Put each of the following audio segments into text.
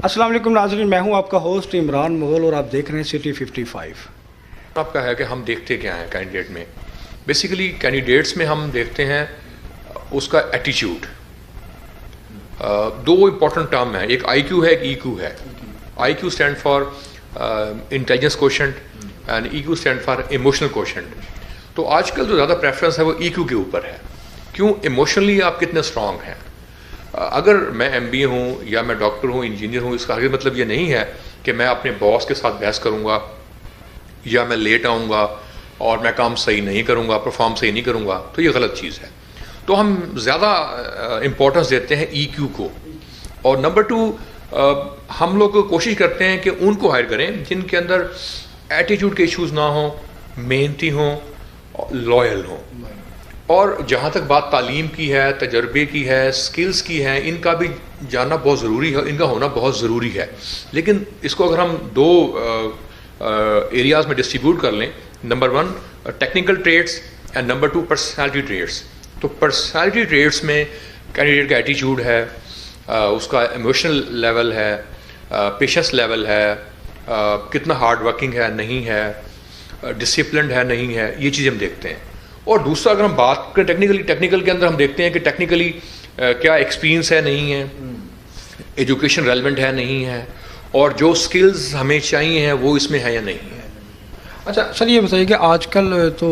अस्सलाम वालेकुम नाज़रीन, मैं हूं आपका होस्ट इमरान मुगल और आप देख रहे हैं सिटी 55। आपका है कि हम देखते क्या हैं कैंडिडेट में। बेसिकली कैंडिडेट्स में हम देखते हैं उसका एटीट्यूड। दो इम्पॉर्टेंट टर्म हैं, एक आईक्यू है, एक ईक्यू है। IQ stand for intelligence quotient and EQ stand for emotional quotient. तो आजकल जो ज़्यादा प्रेफरेंस है वो ईक्यू के ऊपर है। क्यों? इमोशनली आप कितने स्ट्रांग हैं। अगर मैं एमबीए हूँ या मैं डॉक्टर हूँ, इंजीनियर हूँ, इसका आगे मतलब ये नहीं है कि मैं अपने बॉस के साथ बहस करूँगा या मैं लेट आऊँगा और मैं काम सही नहीं करूँगा, परफॉर्म सही नहीं करूँगा, तो ये गलत चीज़ है। तो हम ज़्यादा इम्पोर्टेंस देते हैं ईक्यू को। और नंबर टू, हम लोग कोशिश करते हैं कि उनको हायर करें जिनके अंदर एटीट्यूड के इश्यूज़ ना हो, मेहनती हों, लॉयल हों। और जहाँ तक बात तालीम की है, तजर्बे की है, स्किल्स की है, इनका भी जानना बहुत ज़रूरी है, इनका होना बहुत ज़रूरी है। लेकिन इसको अगर हम दो एरियाज़ में डिस्ट्रीब्यूट कर लें, number one technical traits and number two personality traits. तो पर्सनैलिटी ट्रेड्स में कैंडिडेट का एटीट्यूड है, उसका इमोशनल लेवल है, पेशेंस लेवल है, कितना हार्ड वर्किंग है नहीं है, डिसिप्लिन्ड है नहीं है, ये चीज़ें हम देखते हैं। और दूसरा अगर हम बात करें टेक्निकल के अंदर हम देखते हैं कि टेक्निकली क्या एक्सपीरियंस है नहीं है, एजुकेशन रेलेवेंट है नहीं है, और जो स्किल्स हमें चाहिए हैं वो इसमें है या नहीं है। अच्छा सर, ये बताइए कि आजकल तो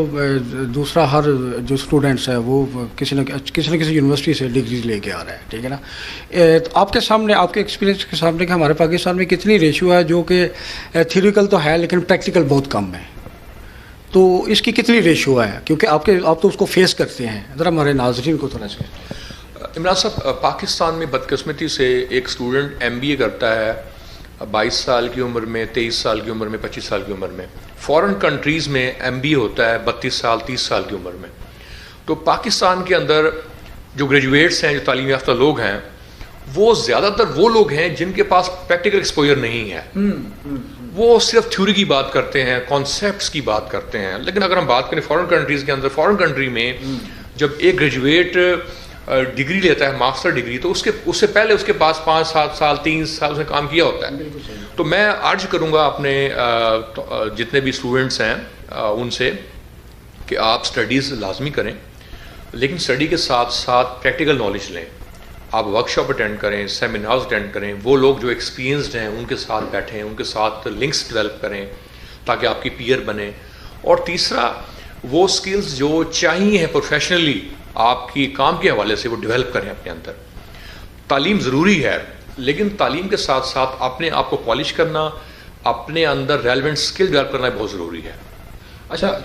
दूसरा हर जो स्टूडेंट्स है वो किसी न किसी यूनिवर्सिटी से डिग्री लेके आ रहा है, ठीक है ना। तो आपके सामने, आपके एक्सपीरियंस के सामने कि हमारे पाकिस्तान में कितनी रेशियो है जो कि थ्योरिकल तो है लेकिन प्रैक्टिकल बहुत कम है, तो इसकी कितनी रेशियो है? क्योंकि आप तो उसको फेस करते हैं, ज़रा हमारे नाज़रीन को थोड़ा सा। इमरान साहब, पाकिस्तान में बदकिस्मती से एक स्टूडेंट एमबीए करता है 22 साल की उम्र में, 23 साल की उम्र में, 25 साल की उम्र में। फॉरेन कंट्रीज़ में एमबीए होता है 32 साल 30 साल की उम्र में। तो पाकिस्तान के अंदर जो ग्रेजुएट्स हैं, जो तालीम याफ्ता लोग हैं, वो ज़्यादातर वो लोग हैं जिनके पास प्रैक्टिकल एक्सपोजर नहीं है। वो सिर्फ थ्योरी की बात करते हैं, कॉन्सेप्ट्स की बात करते हैं। लेकिन अगर हम बात करें फॉरेन कंट्रीज़ के अंदर, फॉरेन कंट्री में जब एक ग्रेजुएट डिग्री लेता है, मास्टर डिग्री, तो उससे पहले उसके पास 5-7 साल 3 साल उसने काम किया होता है। तो मैं अर्ज करूँगा अपने जितने भी स्टूडेंट्स हैं उनसे कि आप स्टडीज़ लाजमी करें, लेकिन स्टडी के साथ साथ प्रैक्टिकल नॉलेज लें। आप वर्कशॉप अटेंड करें, सेमिनार्स अटेंड करें, वो लोग जो एक्सपीरियंस्ड हैं उनके साथ बैठें, उनके साथ लिंक्स डेवलप करें ताकि आपकी पीयर बने। और तीसरा, वो स्किल्स जो चाहिए हैं प्रोफेशनली आपकी काम के हवाले से, वो डेवलप करें अपने अंदर। तालीम ज़रूरी है, लेकिन तालीम के साथ साथ अपने आप को पॉलिश करना, अपने अंदर रेलेवेंट स्किल डेवलप करना बहुत ज़रूरी है। अच्छा।